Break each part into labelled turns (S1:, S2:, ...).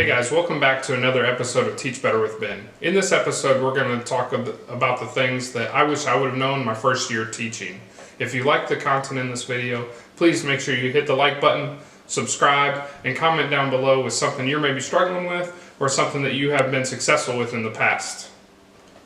S1: guys, welcome back to another episode of Teach Better with Ben. In this episode, we're going to talk about the things that I wish I would have known my first year teaching. If you like the content in this video, please make sure you hit the like button, subscribe, and comment down below with something you're maybe struggling with or something that you have been successful with in the past.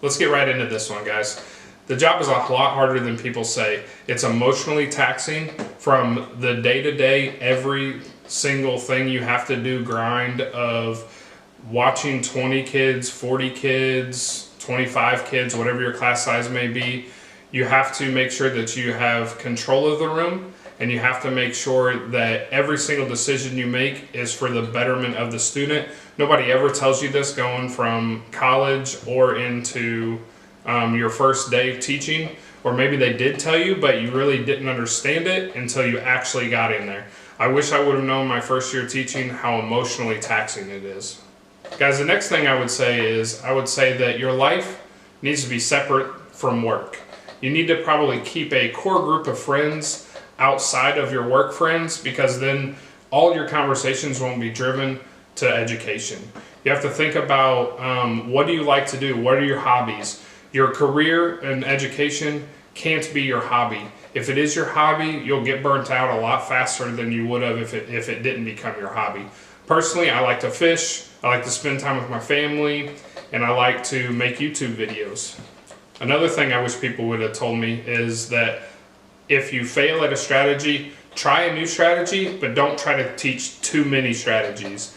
S1: Let's get right into this one, guys. The job is a lot harder than people say. It's emotionally taxing from the day-to-day, every single thing you have to do grind of watching 20 kids, 40 kids, 25 kids, whatever your class size may be. You have to make sure that you have control of the room, and you have to make sure that every single decision you make is for the betterment of the student. Nobody ever tells you this going from college or into your first day of teaching, or maybe they did tell you, but you really didn't understand it until you actually got in there. I wish I would have known my first year teaching how emotionally taxing it is. Guys, the next thing I would say is, I would say that your life needs to be separate from work. You need to probably keep a core group of friends outside of your work friends, because then all your conversations won't be driven to education. You have to think about what do you like to do? What are your hobbies? Your career and education can't be your hobby. If it is your hobby, you'll get burnt out a lot faster than you would have if it didn't become your hobby. Personally, I like to fish, I like to spend time with my family, and I like to make YouTube videos. Another thing I wish people would have told me is that if you fail at a strategy, try a new strategy, but don't try to teach too many strategies.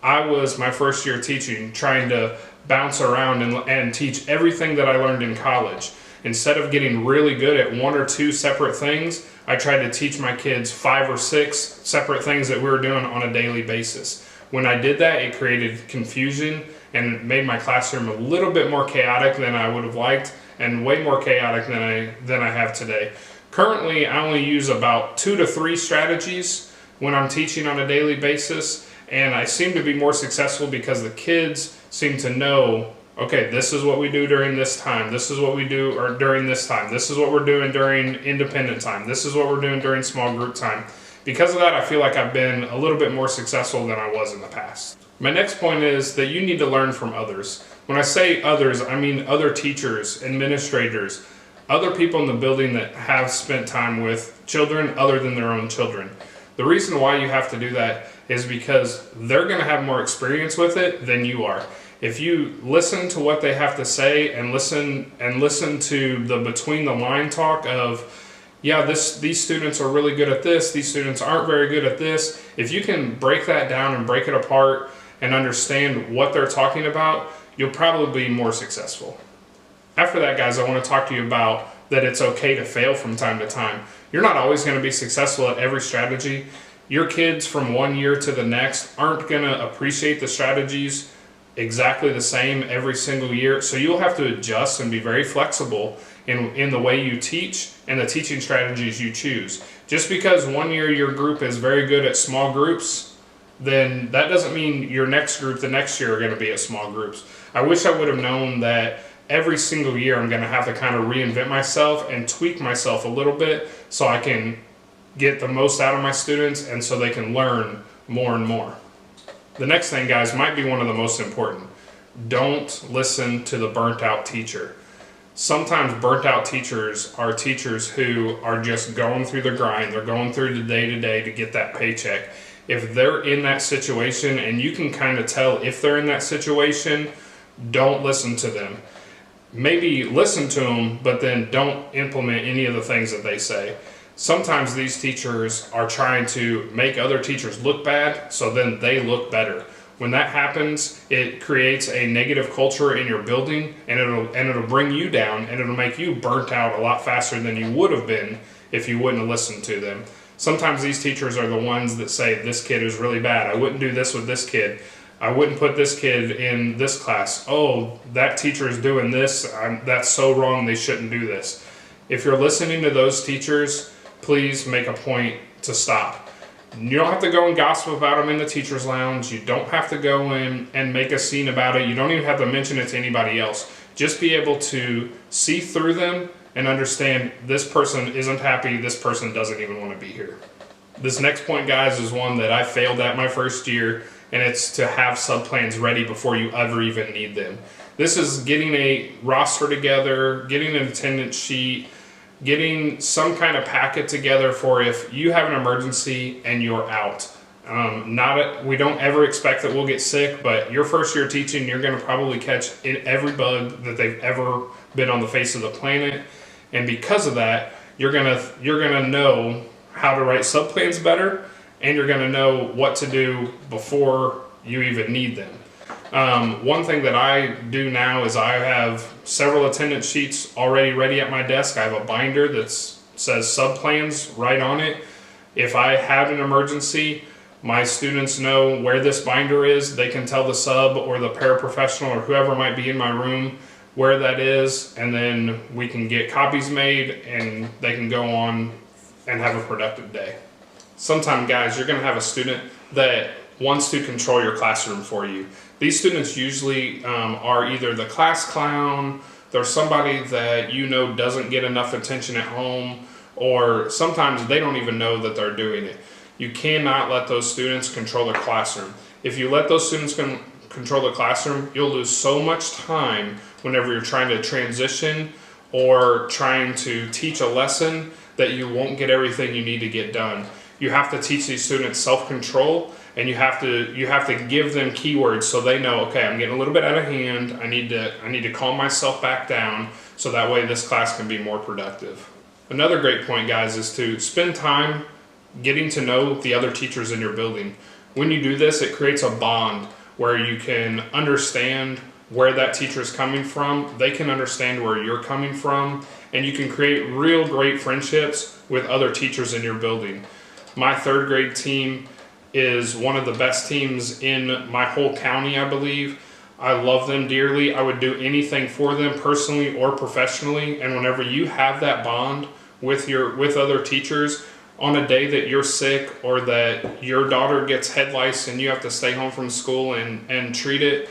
S1: I was my first year teaching, trying to bounce around and teach everything that I learned in college. Instead of getting really good at one or two separate things, I tried to teach my kids 5 or 6 separate things that we were doing on a daily basis. When I did that, it created confusion and made my classroom a little bit more chaotic than I would have liked, and way more chaotic than I have today. Currently, I only use about 2 to 3 strategies when I'm teaching on a daily basis, and I seem to be more successful because the kids seem to know, okay, this is what we do during this time, this is what we do during this time, this is what we're doing during independent time, this is what we're doing during small group time. Because of that, I feel like I've been a little bit more successful than I was in the past. My next point is that you need to learn from others. When I say others, I mean other teachers, administrators, other people in the building that have spent time with children other than their own children. The reason why you have to do that is because they're going to have more experience with it than you are. If you listen to what they have to say and listen to the between the line talk of, yeah, these students are really good at this, these students aren't very good at this. If you can break that down and break it apart and understand what they're talking about, you'll probably be more successful. After that, guys, I want to talk to you about that it's okay to fail from time to time. You're not always going to be successful at every strategy. Your kids from one year to the next aren't going to appreciate the strategies exactly the same every single year. So you'll have to adjust and be very flexible in the way you teach and the teaching strategies you choose. Just because one year your group is very good at small groups, then that doesn't mean your next group the next year are going to be at small groups. I wish I would have known that every single year I'm going to have to kind of reinvent myself and tweak myself a little bit so I can get the most out of my students and so they can learn more and more. The next thing, guys, might be one of the most important. Don't listen to the burnt out teacher. Sometimes burnt out teachers are teachers who are just going through the grind. They're going through the day-to-day to get that paycheck. If they're in that situation, and you can kind of tell if they're in that situation, don't listen to them. Maybe listen to them, but then don't implement any of the things that they say. Sometimes these teachers are trying to make other teachers look bad, so then they look better. When that happens, it creates a negative culture in your building, and it'll bring you down, and it'll make you burnt out a lot faster than you would have been if you wouldn't have listened to them. Sometimes these teachers are the ones that say, this kid is really bad, I wouldn't do this with this kid, I wouldn't put this kid in this class, oh, that teacher is doing this, that's so wrong, they shouldn't do this. If you're listening to those teachers, please make a point to stop. You don't have to go and gossip about them in the teacher's lounge. You don't have to go in and make a scene about it. You don't even have to mention it to anybody else. Just be able to see through them and understand this person isn't happy, this person doesn't even want to be here. This next point, guys, is one that I failed at my first year, and it's to have sub-plans ready before you ever even need them. This is getting a roster together, getting an attendance sheet, getting some kind of packet together for if you have an emergency and you're out. We don't ever expect that we'll get sick, but your first year teaching, you're going to probably catch every bug that they've ever been on the face of the planet, and because of that, you're gonna know how to write subplans better, and you're gonna know what to do before you even need them. One thing that I do now is I have several attendance sheets already ready at my desk. I have a binder that says subplans right on it. If I have an emergency, my students know where this binder is. They can tell the sub or the paraprofessional or whoever might be in my room where that is, and then we can get copies made and they can go on and have a productive day. Sometimes, guys, you're going to have a student that wants to control your classroom for you. These students usually are either the class clown, they're somebody that you know doesn't get enough attention at home, or sometimes they don't even know that they're doing it. You cannot let those students control their classroom. If you let those students control the classroom, you'll lose so much time whenever you're trying to transition or trying to teach a lesson that you won't get everything you need to get done. You have to teach these students self-control, and you have to give them keywords so they know, okay, I'm getting a little bit out of hand. I need to calm myself back down so that way this class can be more productive. Another great point, guys, is to spend time getting to know the other teachers in your building. When you do this, it creates a bond where you can understand where that teacher is coming from, they can understand where you're coming from, and you can create real great friendships with other teachers in your building. My third grade team is one of the best teams in my whole county, I believe. I love them dearly. I would do anything for them personally or professionally, and whenever you have that bond with other teachers, on a day that you're sick or that your daughter gets head lice and you have to stay home from school and treat it,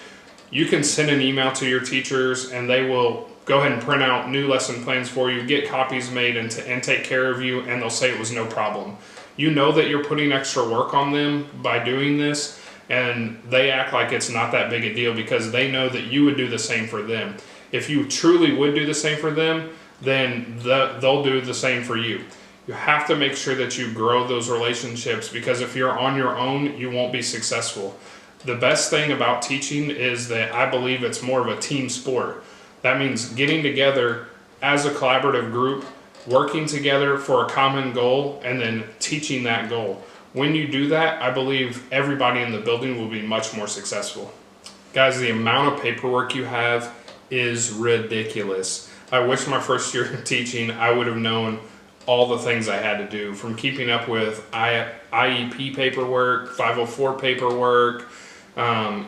S1: you can send an email to your teachers and they will go ahead and print out new lesson plans for you, get copies made, and take care of you, and they'll say it was no problem. You know that you're putting extra work on them by doing this, and they act like it's not that big a deal because they know that you would do the same for them. If you truly would do the same for them, then they'll do the same for you. You have to make sure that you grow those relationships, because if you're on your own, you won't be successful. The best thing about teaching is that I believe it's more of a team sport. That means getting together as a collaborative group, working together for a common goal, and then teaching that goal. When you do that, I believe everybody in the building will be much more successful. Guys, the amount of paperwork you have is ridiculous. I wish my first year of teaching I would have known all the things I had to do, from keeping up with IEP paperwork, 504 paperwork,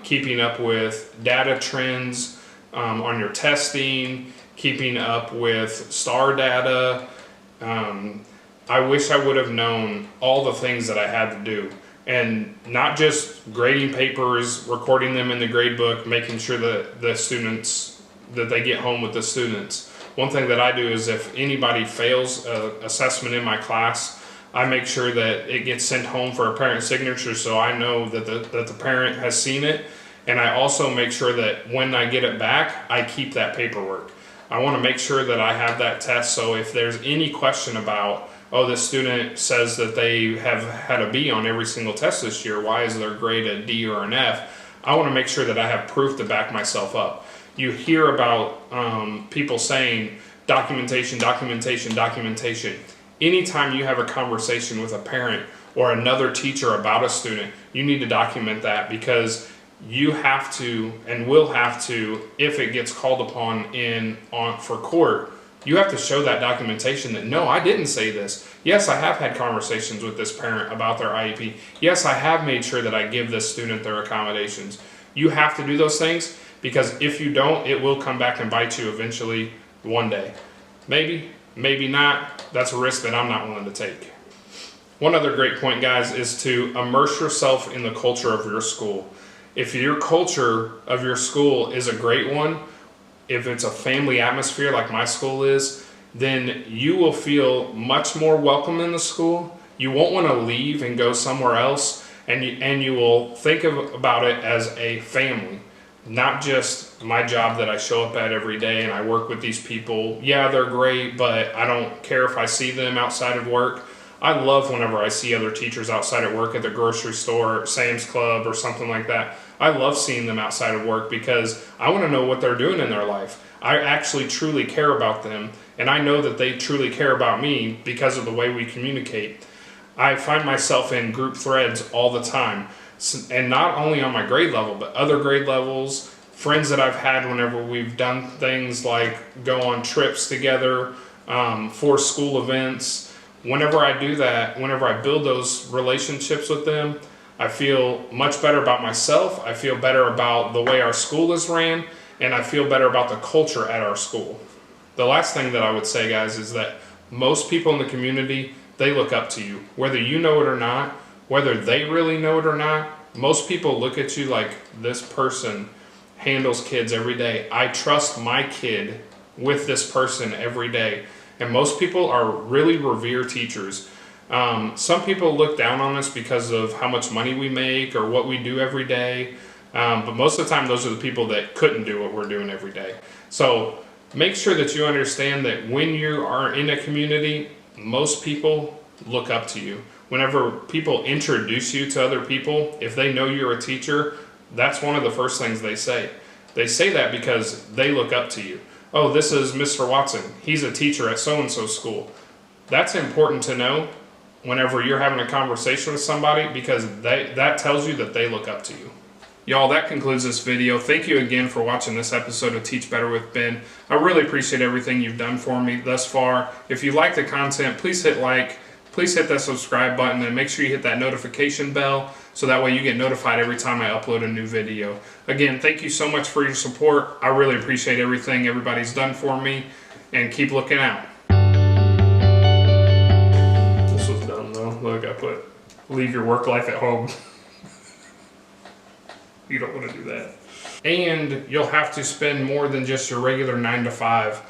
S1: keeping up with data trends on your testing, keeping up with STAR data. I wish I would have known all the things that I had to do, and not just grading papers, recording them in the grade book, making sure that the students, that they get home with the students. One thing that I do is if anybody fails an assessment in my class, I make sure that it gets sent home for a parent signature so I know that the parent has seen it. And I also make sure that when I get it back, I keep that paperwork. I want to make sure that I have that test, so if there's any question about, oh, this student says that they have had a B on every single test this year, why is their grade a D or an F? I want to make sure that I have proof to back myself up. You hear about people saying documentation, documentation, documentation. Anytime you have a conversation with a parent or another teacher about a student, you need to document that, because you have to and will have to, if it gets called upon for court, you have to show that documentation that, no, I didn't say this. Yes, I have had conversations with this parent about their IEP. Yes, I have made sure that I give this student their accommodations. You have to do those things, because if you don't, it will come back and bite you eventually one day. Maybe, maybe not. That's a risk that I'm not willing to take. One other great point, guys, is to immerse yourself in the culture of your school. If your culture of your school is a great one, if it's a family atmosphere like my school is, then you will feel much more welcome in the school. You won't want to leave and go somewhere else. and you will think about it as a family, not just my job that I show up at every day and I work with these people. Yeah, they're great, but I don't care if I see them outside of work. I love whenever I see other teachers outside at work at the grocery store, Sam's Club, or something like that. I love seeing them outside of work because I want to know what they're doing in their life. I actually truly care about them, and I know that they truly care about me because of the way we communicate. I find myself in group threads all the time, and not only on my grade level, but other grade levels, friends that I've had whenever we've done things like go on trips together, for school events. Whenever I do that, whenever I build those relationships with them, I feel much better about myself. I feel better about the way our school is ran, and I feel better about the culture at our school. The last thing that I would say, guys, is that most people in the community, they look up to you. Whether you know it or not, whether they really know it or not, most people look at you like, this person handles kids every day. I trust my kid with this person every day. And most people are really revere teachers. Some people look down on us because of how much money we make or what we do every day. But most of the time, those are the people that couldn't do what we're doing every day. So make sure that you understand that when you are in a community, most people look up to you. Whenever people introduce you to other people, if they know you're a teacher, that's one of the first things they say. They say that because they look up to you. Oh, this is Mr. Watson. He's a teacher at so-and-so school. That's important to know whenever you're having a conversation with somebody, because that tells you that they look up to you. Y'all, that concludes this video. Thank you again for watching this episode of Teach Better with Ben. I really appreciate everything you've done for me thus far. If you like the content, please hit like, please hit that subscribe button, and make sure you hit that notification bell so that way you get notified every time I upload a new video. Again, thank you so much for your support. I really appreciate everything everybody's done for me, and keep looking out. This was dumb though. Look, I put, leave your work life at home. You don't want to do that. And you'll have to spend more than just your regular 9 to 5